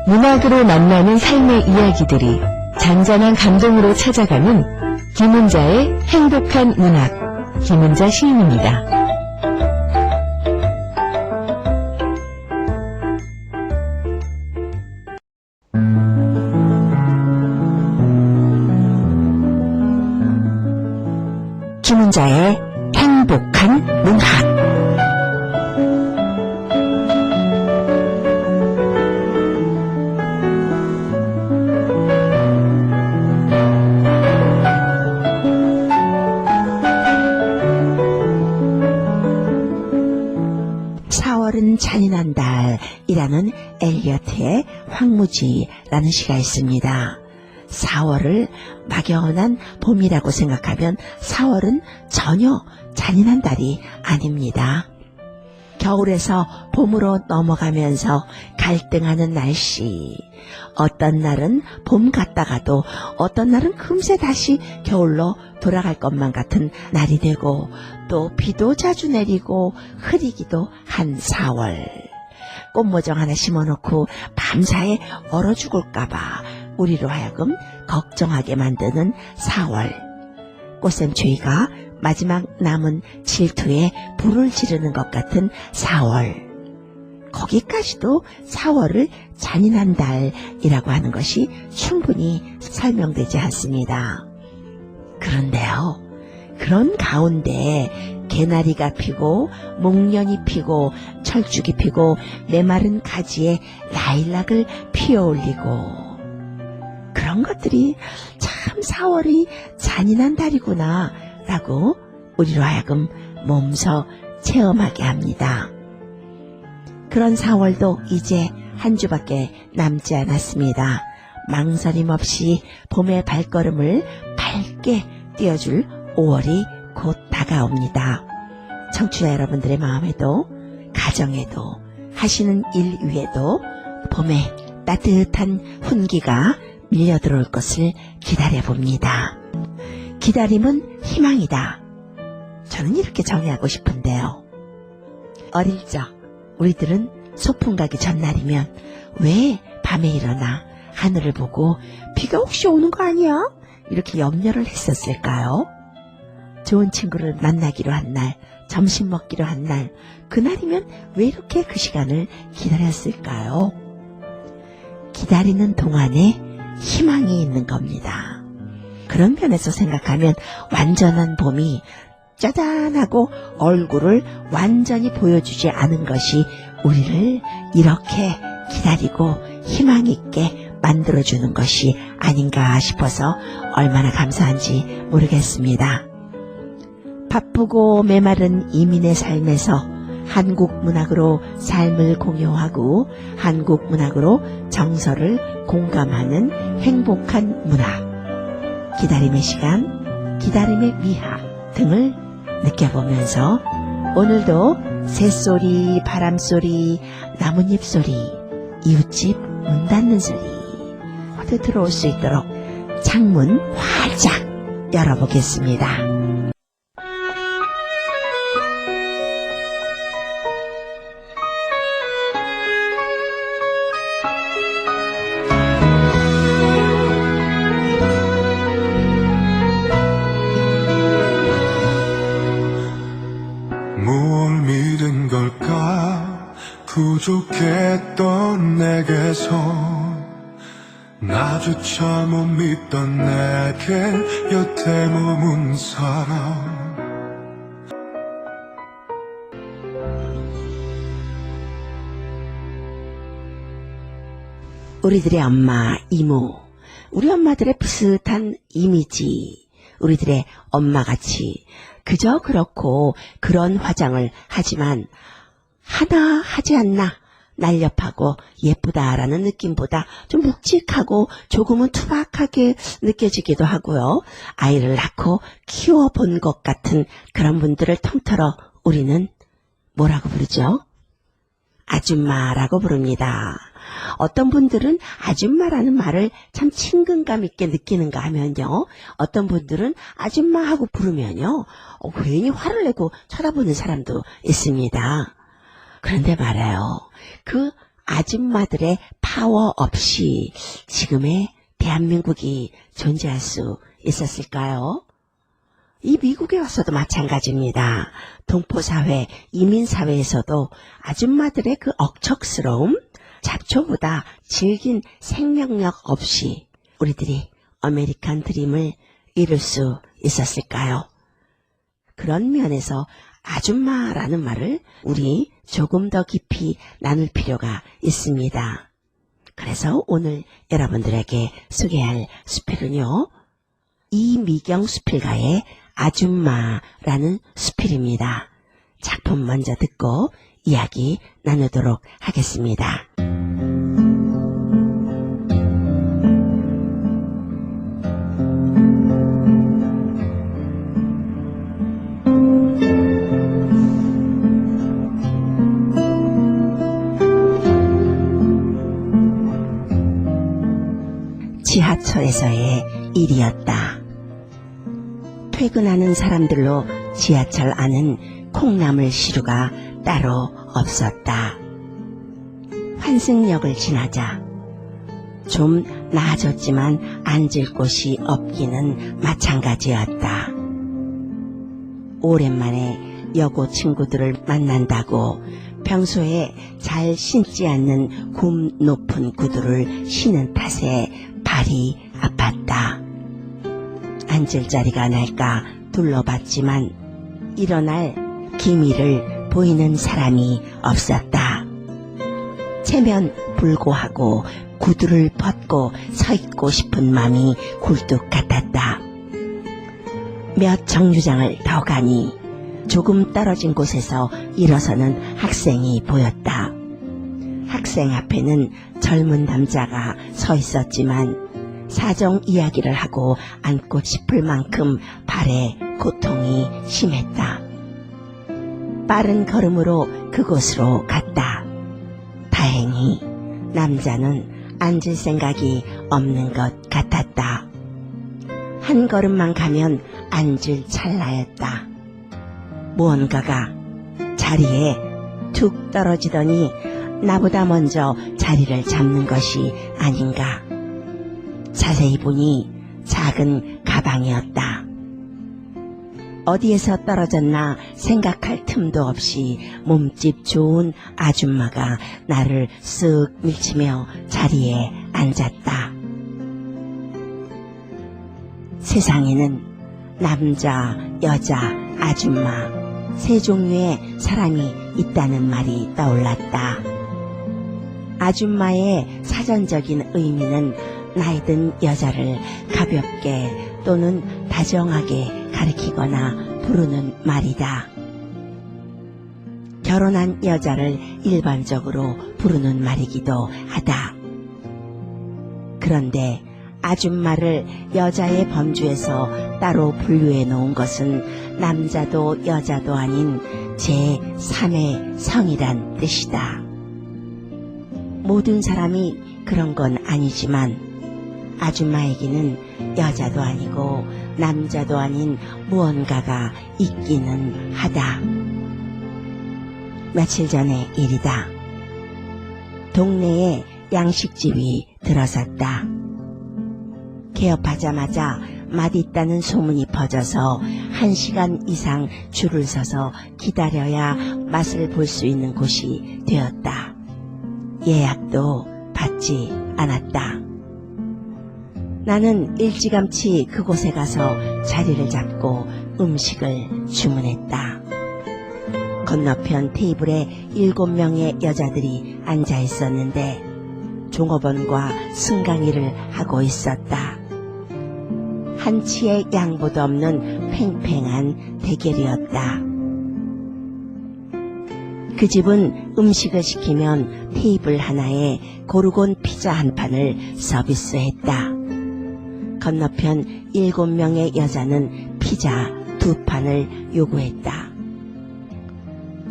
문학으로 만나는 삶의 이야기들이 잔잔한 감동으로 찾아가는 김은자의 행복한 문학, 김은자 시인입니다. 김은자의 행복한 문학. 잔인한 달이라는 엘리어트의 황무지라는 시가 있습니다. 4월을 막연한 봄이라고 생각하면 4월은 전혀 잔인한 달이 아닙니다. 겨울에서 봄으로 넘어가면서 갈등하는 날씨, 어떤 날은 봄 같다가도 어떤 날은 금세 다시 겨울로 돌아갈 것만 같은 날이 되고 또 비도 자주 내리고 흐리기도 한 4월. 꽃모종 하나 심어놓고 밤사이 얼어 죽을까봐 우리로 하여금 걱정하게 만드는 4월. 꽃샘추위가 마지막 남은 질투에 불을 지르는 것 같은 4월. 거기까지도 4월을 잔인한 달이라고 하는 것이 충분히 설명되지 않습니다. 그런데요, 그런 가운데 개나리가 피고 목련이 피고 철쭉이 피고 메마른 가지에 라일락을 피어올리고 그런 것들이 참 4월이 잔인한 달이구나 라고 우리로 하여금 몸소 체험하게 합니다. 그런 4월도 이제 한 주밖에 남지 않았습니다. 망설임 없이 봄의 발걸음을 밝게 띄워줄 5월이 곧 다가옵니다. 청취자 여러분들의 마음에도 가정에도 하시는 일 위에도 봄의 따뜻한 훈기가 밀려들어올 것을 기다려봅니다. 기다림은 희망이다. 저는 이렇게 정의하고 싶은데요. 어릴 적 우리들은 소풍 가기 전날이면 왜 밤에 일어나 하늘을 보고 비가 혹시 오는 거 아니야? 이렇게 염려를 했었을까요? 좋은 친구를 만나기로 한 날, 점심 먹기로 한 날, 그날이면 왜 이렇게 그 시간을 기다렸을까요? 기다리는 동안에 희망이 있는 겁니다. 그런 면에서 생각하면 완전한 봄이 짜잔하고 얼굴을 완전히 보여주지 않은 것이 우리를 이렇게 기다리고 희망 있게 만들어주는 것이 아닌가 싶어서 얼마나 감사한지 모르겠습니다. 바쁘고 메마른 이민의 삶에서 한국 문학으로 삶을 공유하고 한국 문학으로 정서를 공감하는 행복한 문학. 기다림의 시간, 기다림의 미학 등을 느껴보면서 오늘도 새소리, 바람소리, 나뭇잎 소리, 이웃집 문 닫는 소리 모두 들어올 수 있도록 창문 활짝 열어보겠습니다. 뭘 믿은 걸까 부족했던 내게서 나조차 못 믿던 내게 여태 머문 사람 우리들의 엄마, 이모, 우리 엄마들의 비슷한 이미지, 우리들의 엄마같이 그저 그렇고 그런 화장을 하지만 하나 하지 않나 날렵하고 예쁘다라는 느낌보다 좀 묵직하고 조금은 투박하게 느껴지기도 하고요. 아이를 낳고 키워본 것 같은 그런 분들을 통틀어 우리는 뭐라고 부르죠? 아줌마라고 부릅니다. 어떤 분들은 아줌마라는 말을 참 친근감 있게 느끼는가 하면요. 어떤 분들은 아줌마 하고 부르면요. 괜히 화를 내고 쳐다보는 사람도 있습니다. 그런데 말아요. 그 아줌마들의 파워 없이 지금의 대한민국이 존재할 수 있었을까요? 이 미국에 와서도 마찬가지입니다. 동포사회, 이민사회에서도 아줌마들의 그 억척스러움, 잡초보다 질긴 생명력 없이 우리들이 아메리칸 드림을 이룰 수 있었을까요? 그런 면에서 아줌마라는 말을 우리 조금 더 깊이 나눌 필요가 있습니다. 그래서 오늘 여러분들에게 소개할 수필은요. 이미경 수필가의 아줌마라는 수필입니다. 작품 먼저 듣고 이야기 나누도록 하겠습니다. 지하철에서의 일이었다. 퇴근하는 사람들로 지하철 안은 콩나물 시루가 따로 없었다. 환승역을 지나자 좀 나아졌지만 앉을 곳이 없기는 마찬가지였다. 오랜만에 여고 친구들을 만난다고 평소에 잘 신지 않는 굽 높은 구두를 신은 탓에 발이 아팠다. 앉을 자리가 날까 둘러봤지만 일어날 기미를 보이는 사람이 없었다. 체면 불고하고 구두를 벗고 서 있고 싶은 마음이 굴뚝 같았다. 몇 정류장을 더 가니 조금 떨어진 곳에서 일어서는 학생이 보였다. 학생 앞에는 젊은 남자가 서 있었지만 사정 이야기를 하고 앉고 싶을 만큼 발에 고통이 심했다. 빠른 걸음으로 그곳으로 갔다. 다행히 남자는 앉을 생각이 없는 것 같았다. 한 걸음만 가면 앉을 찰나였다. 무언가가 자리에 툭 떨어지더니 나보다 먼저 자리를 잡는 것이 아닌가. 자세히 보니 작은 가방이었다. 어디에서 떨어졌나 생각할 틈도 없이 몸집 좋은 아줌마가 나를 쓱 밀치며 자리에 앉았다. 세상에는 남자, 여자, 아줌마 세 종류의 사람이 있다는 말이 떠올랐다. 아줌마의 사전적인 의미는 나이든 여자를 가볍게 또는 다정하게 가리키거나 부르는 말이다. 결혼한 여자를 일반적으로 부르는 말이기도 하다. 그런데 아줌마를 여자의 범주에서 따로 분류해 놓은 것은 남자도 여자도 아닌 제3의 성이란 뜻이다. 모든 사람이 그런 건 아니지만 아줌마에게는 여자도 아니고 남자도 아닌 무언가가 있기는 하다. 며칠 전의 일이다. 동네에 양식집이 들어섰다. 개업하자마자 맛있다는 소문이 퍼져서 1시간 이상 줄을 서서 기다려야 맛을 볼 수 있는 곳이 되었다. 예약도 받지 않았다. 나는 일찌감치 그곳에 가서 자리를 잡고 음식을 주문했다. 건너편 테이블에 7명의 여자들이 앉아 있었는데 종업원과 승강이를 하고 있었다. 한치의 양보도 없는 팽팽한 대결이었다. 그 집은 음식을 시키면 테이블 하나에 고르곤 피자 한 판을 서비스했다. 건너편 7명의 여자는 피자 2판을 요구했다.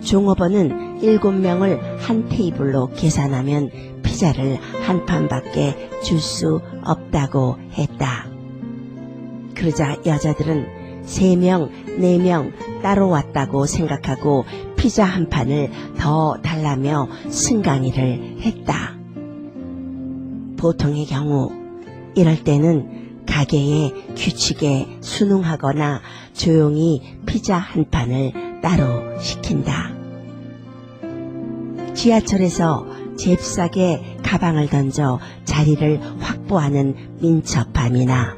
종업원은 7명을 한 테이블로 계산하면 피자 피자를 한 판밖에 줄 수 없다고 했다. 그러자 여자들은 3명, 4명 따로 왔다고 생각하고 피자 한 판을 더 달라며 승강의를 했다. 보통의 경우 이럴 때는 가게의 규칙에 순응하거나 조용히 피자 한 판을 따로 시킨다. 지하철에서 잽싸게 가방을 던져 자리를 확보하는 민첩함이나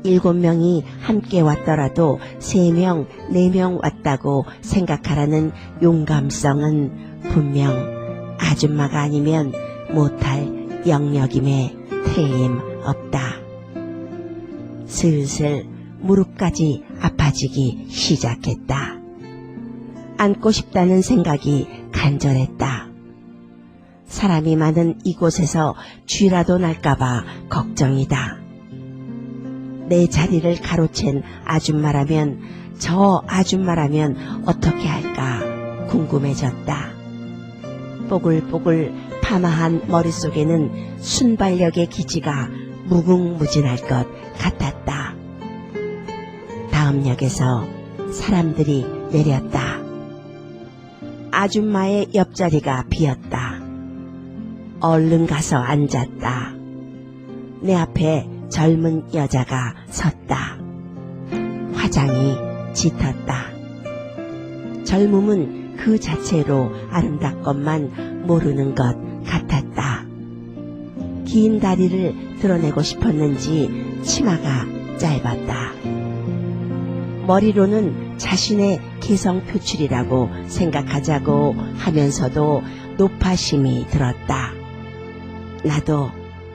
7명이 함께 왔더라도 3명, 4명 왔다고 생각하라는 용감성은 분명 아줌마가 아니면 못할 영역임에 틀림없다. 슬슬 무릎까지 아파지기 시작했다. 앉고 싶다는 생각이 간절했다. 사람이 많은 이곳에서 쥐라도 날까봐 걱정이다. 내 자리를 가로챈 아줌마라면, 저 아줌마라면 어떻게 할까 궁금해졌다. 뽀글뽀글 파마한 머릿속에는 순발력의 기지가 무궁무진할 것 같았다. 다음 역에서 사람들이 내렸다. 아줌마의 옆자리가 비었다. 얼른 가서 앉았다. 내 앞에 젊은 여자가 섰다. 화장이 짙었다. 젊음은 그 자체로 아름답건만 모르는 것 같았다. 긴 다리를 드러내고 싶었는지 치마가 짧았다. 머리로는 자신의 개성 표출이라고 생각하자고 하면서도 노파심이 들었다. 나도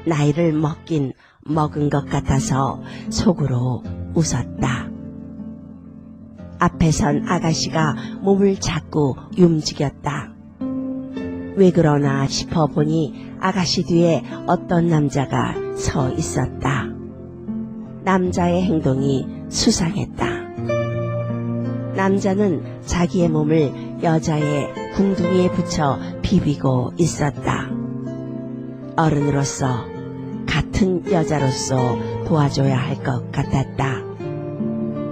나이를 먹긴 먹은 것 같아서 속으로 웃었다. 앞에 선 아가씨가 몸을 자꾸 움직였다. 왜 그러나 싶어 보니 아가씨 뒤에 어떤 남자가 서 있었다. 남자의 행동이 수상했다. 남자는 자기의 몸을 여자의 궁둥이에 붙여 비비고 있었다. 어른으로서, 같은 여자로서 도와줘야 할 것 같았다.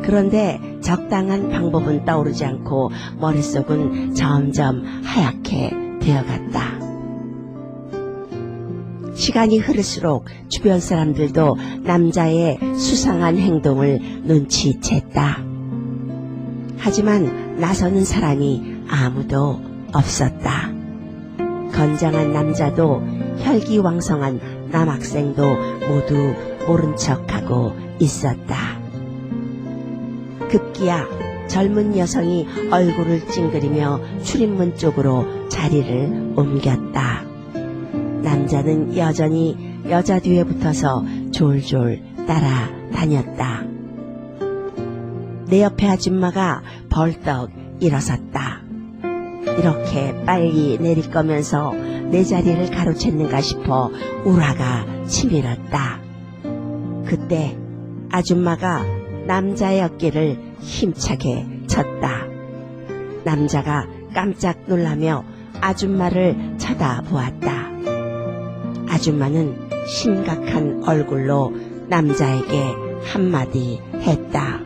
그런데 적당한 방법은 떠오르지 않고 머릿속은 점점 하얗게 되어갔다. 시간이 흐를수록 주변 사람들도 남자의 수상한 행동을 눈치챘다. 하지만 나서는 사람이 아무도 없었다. 건장한 남자도 혈기왕성한 남학생도 모두 모른 척하고 있었다. 급기야 젊은 여성이 얼굴을 찡그리며 출입문 쪽으로 자리를 옮겼다. 남자는 여전히 여자 뒤에 붙어서 졸졸 따라다녔다. 내 옆에 아줌마가 벌떡 일어섰다. 이렇게 빨리 내릴 거면서 내 자리를 가로챘는가 싶어 우라가 치밀었다. 그때 아줌마가 남자의 어깨를 힘차게 쳤다. 남자가 깜짝 놀라며 아줌마를 쳐다보았다. 아줌마는 심각한 얼굴로 남자에게 한마디 했다.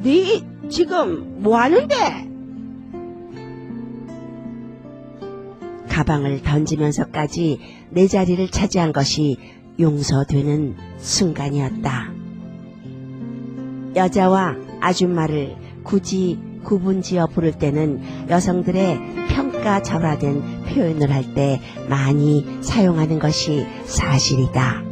네 지금 뭐하는데? 가방을 던지면서까지 내 자리를 차지한 것이 용서되는 순간이었다. 여자와 아줌마를 굳이 구분지어 부를 때는 여성들의 평가절하된 표현을 할 때 많이 사용하는 것이 사실이다.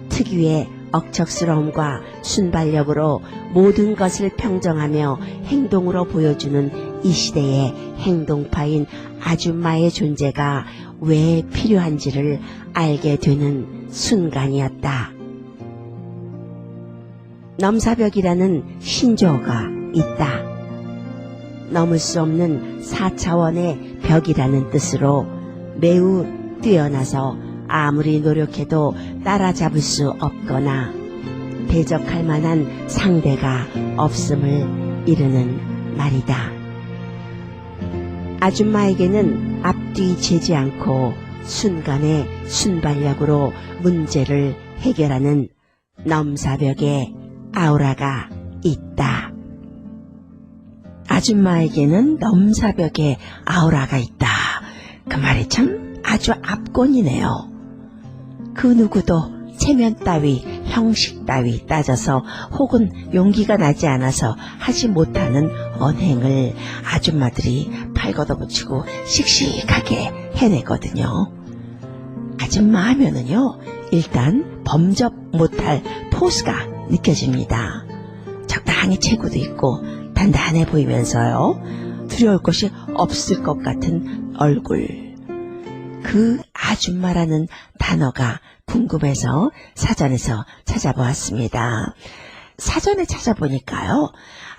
특유의 억척스러움과 순발력으로 모든 것을 평정하며 행동으로 보여주는 이 시대의 행동파인 아줌마의 존재가 왜 필요한지를 알게 되는 순간이었다. 넘사벽이라는 신조어가 있다. 넘을 수 없는 4차원의 벽이라는 뜻으로 매우 뛰어나서 아무리 노력해도 따라잡을 수 없거나 대적할 만한 상대가 없음을 이르는 말이다. 아줌마에게는 앞뒤 재지 않고 순간의 순발력으로 문제를 해결하는 넘사벽의 아우라가 있다. 아줌마에게는 넘사벽의 아우라가 있다. 그 말이 참 아주 압권이네요. 그 누구도 체면 따위, 형식 따위 따져서 혹은 용기가 나지 않아서 하지 못하는 언행을 아줌마들이 팔 걷어붙이고 씩씩하게 해내거든요. 아줌마 하면은요, 일단 범접 못할 포스가 느껴집니다. 적당히 체구도 있고 단단해 보이면서요, 두려울 것이 없을 것 같은 얼굴. 그 아줌마라는 단어가 궁금해서 사전에서 찾아보았습니다. 사전에 찾아보니까요,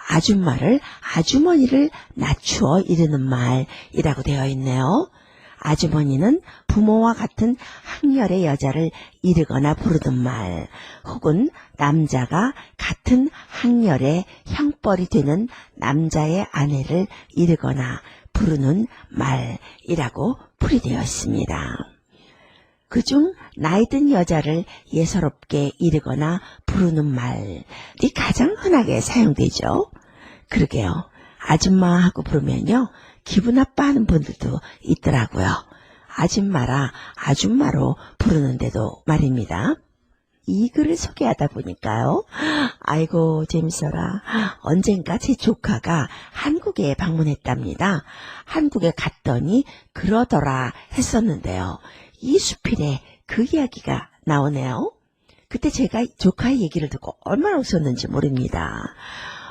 아줌마를 아주머니를 낮추어 이르는 말이라고 되어 있네요. 아주머니는 부모와 같은 학렬의 여자를 이르거나 부르는 말, 혹은 남자가 같은 학렬의 형벌이 되는 남자의 아내를 이르거나 부르는 말이라고 풀이되어 있습니다. 그중 나이든 여자를 예사롭게 이르거나 부르는 말이 가장 흔하게 사용되죠. 그러게요. 아줌마하고 부르면요, 기분 나빠하는 분들도 있더라고요. 아줌마라 아줌마로 부르는데도 말입니다. 이 글을 소개하다 보니까요, 아이고 재밌어라. 언젠가 제 조카가 한국에 방문했답니다. 한국에 갔더니 그러더라 했었는데요. 이 수필에 그 이야기가 나오네요. 그때 제가 조카의 얘기를 듣고 얼마나 웃었는지 모릅니다.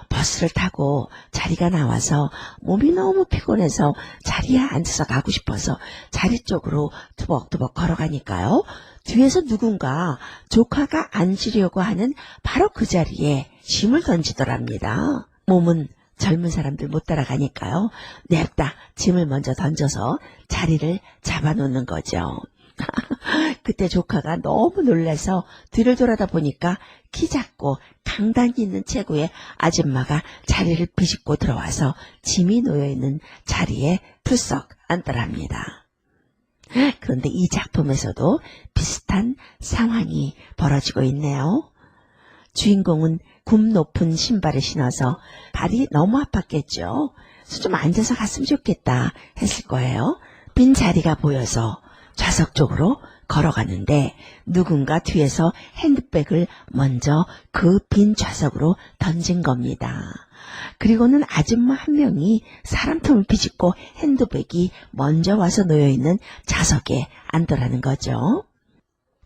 버스를 타고 자리가 나와서 몸이 너무 피곤해서 자리에 앉아서 가고 싶어서 자리 쪽으로 투벅투벅 걸어가니까요, 뒤에서 누군가 조카가 앉으려고 하는 바로 그 자리에 짐을 던지더랍니다. 몸은 젊은 사람들 못 따라가니까요, 냅다 짐을 먼저 던져서 자리를 잡아놓는 거죠. 그때 조카가 너무 놀라서 뒤를 돌아다 보니까 키 작고 강단이 있는 체구의 아줌마가 자리를 비집고 들어와서 짐이 놓여있는 자리에 풀썩 앉더랍니다. 그런데 이 작품에서도 비슷한 상황이 벌어지고 있네요. 주인공은 굽 높은 신발을 신어서 발이 너무 아팠겠죠. 그래서 좀 앉아서 갔으면 좋겠다 했을 거예요. 빈 자리가 보여서 좌석 쪽으로 걸어가는데 누군가 뒤에서 핸드백을 먼저 그 빈 좌석으로 던진 겁니다. 그리고는 아줌마 한 명이 사람통을 비집고 핸드백이 먼저 와서 놓여있는 좌석에 앉더라는 거죠.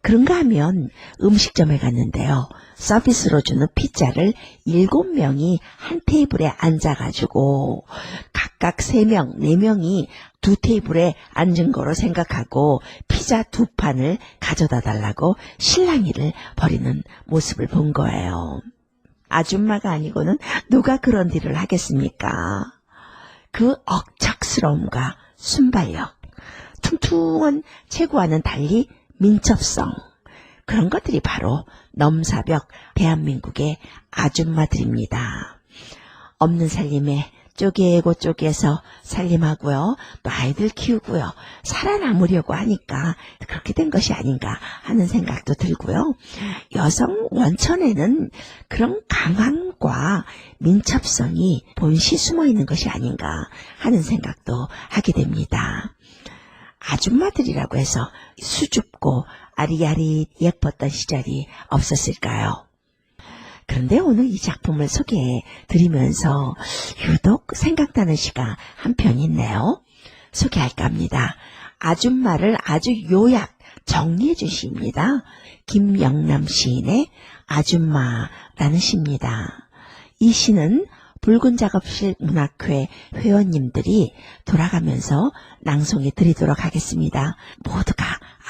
그런가 하면 음식점에 갔는데요, 서비스로 주는 피자를 7명이 한 테이블에 앉아가지고 각각 3명, 4명이 두 테이블에 앉은 거로 생각하고 피자 2판을 가져다 달라고 실랑이를 벌이는 모습을 본 거예요. 아줌마가 아니고는 누가 그런 일을 하겠습니까? 그 억척스러움과 순발력, 퉁퉁한 체구와는 달리 민첩성, 그런 것들이 바로 넘사벽 대한민국의 아줌마들입니다. 없는 살림에 쪼개고 쪼개서 살림하고요, 또 아이들 키우고요, 살아남으려고 하니까 그렇게 된 것이 아닌가 하는 생각도 들고요. 여성 원천에는 그런 강함과 민첩성이 본시 숨어 있는 것이 아닌가 하는 생각도 하게 됩니다. 아줌마들이라고 해서 수줍고 아리아리 예뻤던 시절이 없었을까요? 그런데 오늘 이 작품을 소개해 드리면서 유독 생각나는 시가 한 편 있네요. 소개할까 합니다. 아줌마를 아주 요약 정리해 준 시입니다. 김영남 시인의 아줌마라는 시입니다. 이 시는 붉은 작업실 문학회 회원님들이 돌아가면서 낭송해 드리도록 하겠습니다. 모두가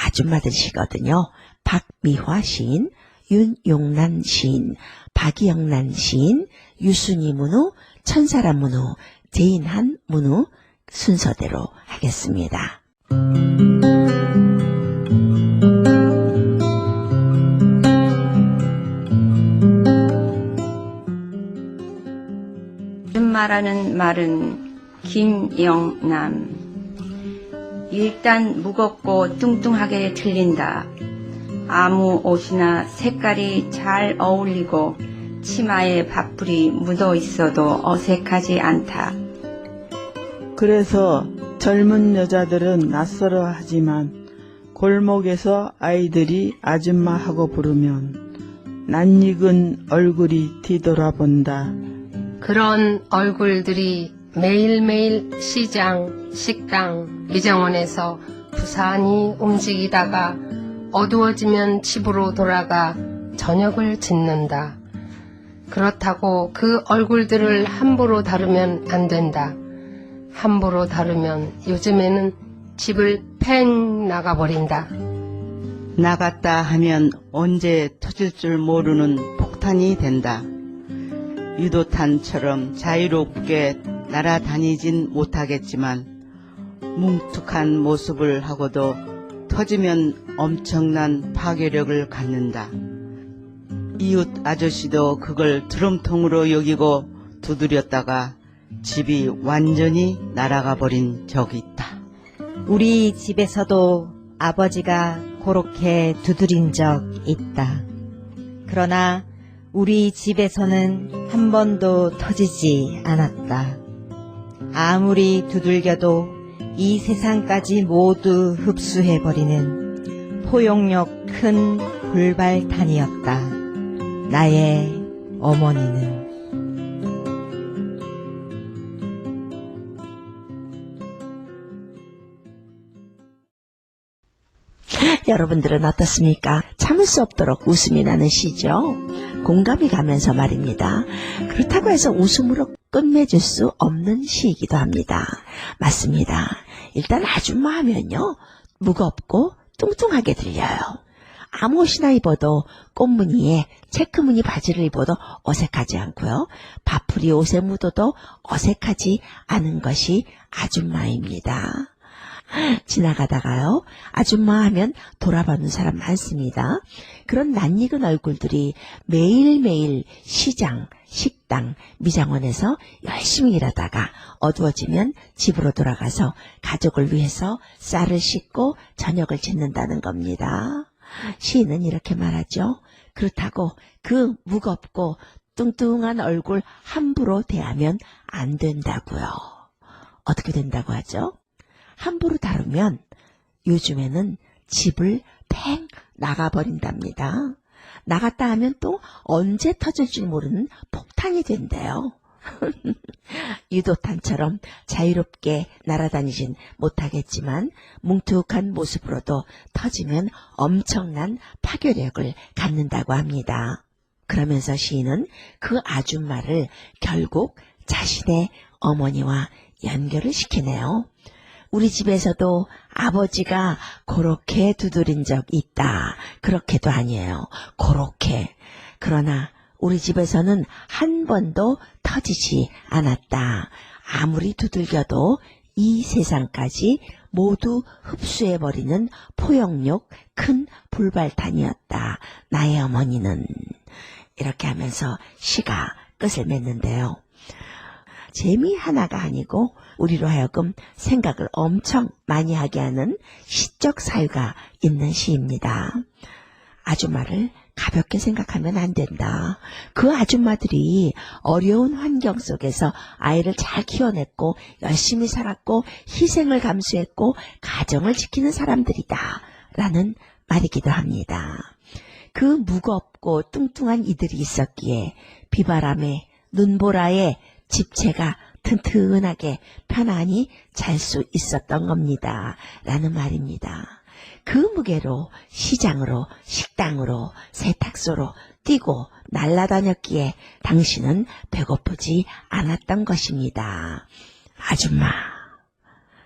아줌마들이시거든요. 박미화 시인, 윤용란 시인, 박이영란 시인, 유순희 문우, 천사람 문우, 제인한 문우 순서대로 하겠습니다. 아줌마라는 말은 김영남. 일단 무겁고 뚱뚱하게 들린다. 아무 옷이나 색깔이 잘 어울리고 치마에 밥풀이 묻어 있어도 어색하지 않다. 그래서 젊은 여자들은 낯설어 하지만 골목에서 아이들이 아줌마하고 부르면 낯익은 얼굴이 뒤돌아본다. 그런 얼굴들이 매일매일 시장, 식당, 미장원에서 부산히 움직이다가 어두워지면 집으로 돌아가 저녁을 짓는다. 그렇다고 그 얼굴들을 함부로 다루면 안 된다. 함부로 다루면 요즘에는 집을 팽 나가버린다. 나갔다 하면 언제 터질 줄 모르는 폭탄이 된다. 유도탄처럼 자유롭게 날아다니진 못하겠지만 뭉툭한 모습을 하고도 터지면 엄청난 파괴력을 갖는다. 이웃 아저씨도 그걸 드럼통으로 여기고 두드렸다가 집이 완전히 날아가 버린 적이 있다. 우리 집에서도 아버지가 그렇게 두드린 적 있다. 그러나 우리 집에서는 한 번도 터지지 않았다. 아무리 두들겨도 이 세상까지 모두 흡수해버리는 포용력 큰 불발탄이었다. 나의 어머니는. 여러분들은 어떻습니까? 참을 수 없도록 웃음이 나는 시죠. 공감이 가면서 말입니다. 그렇다고 해서 웃음으로 끝맺을 수 없는 시이기도 합니다. 맞습니다. 일단 아줌마 하면요, 무겁고 뚱뚱하게 들려요. 아무 옷이나 입어도 꽃무늬에 체크무늬 바지를 입어도 어색하지 않고요. 밥풀이 옷에 묻어도 어색하지 않은 것이 아줌마입니다. 지나가다가요, 아줌마 하면 돌아보는 사람 많습니다. 그런 낯익은 얼굴들이 매일매일 시장, 식당, 미장원에서 열심히 일하다가 어두워지면 집으로 돌아가서 가족을 위해서 쌀을 씻고 저녁을 짓는다는 겁니다. 시인은 이렇게 말하죠. 그렇다고 그 무겁고 뚱뚱한 얼굴 함부로 대하면 안 된다고요. 어떻게 된다고 하죠? 함부로 다루면 요즘에는 집을 팽 나가버린답니다. 나갔다 하면 또 언제 터질지 모르는 폭탄이 된대요. 유도탄처럼 자유롭게 날아다니진 못하겠지만 뭉툭한 모습으로도 터지면 엄청난 파괴력을 갖는다고 합니다. 그러면서 시인은 그 아줌마를 결국 자신의 어머니와 연결을 시키네요. 우리 집에서도 아버지가 그렇게 두드린 적 있다. 그렇게도 아니에요. 그렇게. 그러나 우리 집에서는 한 번도 터지지 않았다. 아무리 두들겨도 이 세상까지 모두 흡수해버리는 포용력 큰 불발탄이었다. 나의 어머니는. 이렇게 하면서 시가 끝을 맺는데요. 재미 하나가 아니고 우리로 하여금 생각을 엄청 많이 하게 하는 시적 사유가 있는 시입니다. 아줌마를 가볍게 생각하면 안 된다. 그 아줌마들이 어려운 환경 속에서 아이를 잘 키워냈고 열심히 살았고 희생을 감수했고 가정을 지키는 사람들이다. 라는 말이기도 합니다. 그 무겁고 뚱뚱한 이들이 있었기에 비바람에 눈보라에 집채가 튼튼하게 편안히 잘 수 있었던 겁니다. 라는 말입니다. 그 무게로 시장으로 식당으로 세탁소로 뛰고 날아다녔기에 당신은 배고프지 않았던 것입니다. 아줌마,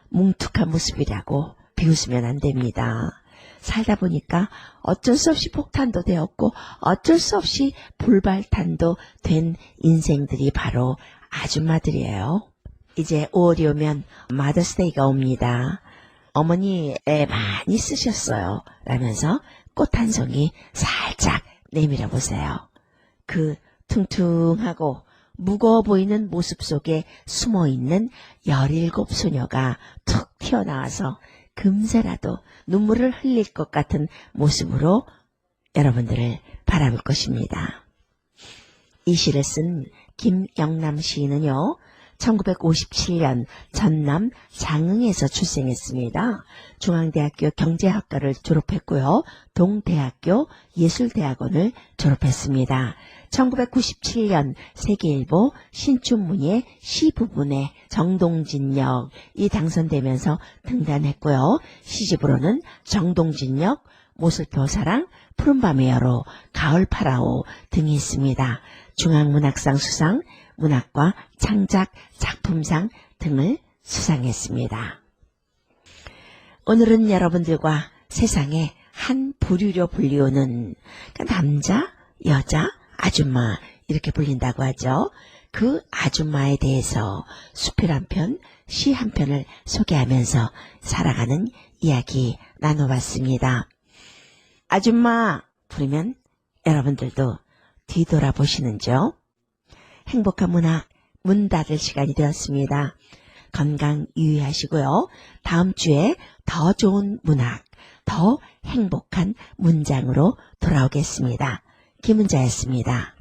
뭉툭한 모습이라고 비웃으면 안 됩니다. 살다 보니까 어쩔 수 없이 폭탄도 되었고 어쩔 수 없이 불발탄도 된 인생들이 바로 아줌마들이에요. 이제 5월이 오면 마더스데이가 옵니다. 어머니 애 많이 쓰셨어요. 라면서 꽃 한 송이 살짝 내밀어 보세요. 그 퉁퉁하고 무거워 보이는 모습 속에 숨어있는 17 소녀가 툭 튀어나와서 금세라도 눈물을 흘릴 것 같은 모습으로 여러분들을 바라볼 것입니다. 이 시를 쓴 김영남 시인은요, 1957년 전남 장흥에서 출생했습니다. 중앙대학교 경제학과를 졸업했고요. 동대학교 예술대학원을 졸업했습니다. 1997년 세계일보 신춘문예 시 부분에 정동진역이 당선되면서 등단했고요. 시집으로는 정동진역, 모슬토 사랑, 푸른밤의 여로, 가을 파라오 등이 있습니다. 중앙문학상 수상, 문학과 창작 작품상 등을 수상했습니다. 오늘은 여러분들과 세상의 한 부류로 불리우는 남자, 여자, 아줌마 이렇게 불린다고 하죠. 그 아줌마에 대해서 수필 한 편, 시 한 편을 소개하면서 살아가는 이야기 나눠봤습니다. 아줌마 부르면 여러분들도 뒤돌아보시는지요? 행복한 문학 문 닫을 시간이 되었습니다. 건강 유의하시고요. 다음 주에 더 좋은 문학, 더 행복한 문장으로 돌아오겠습니다. 김은자였습니다.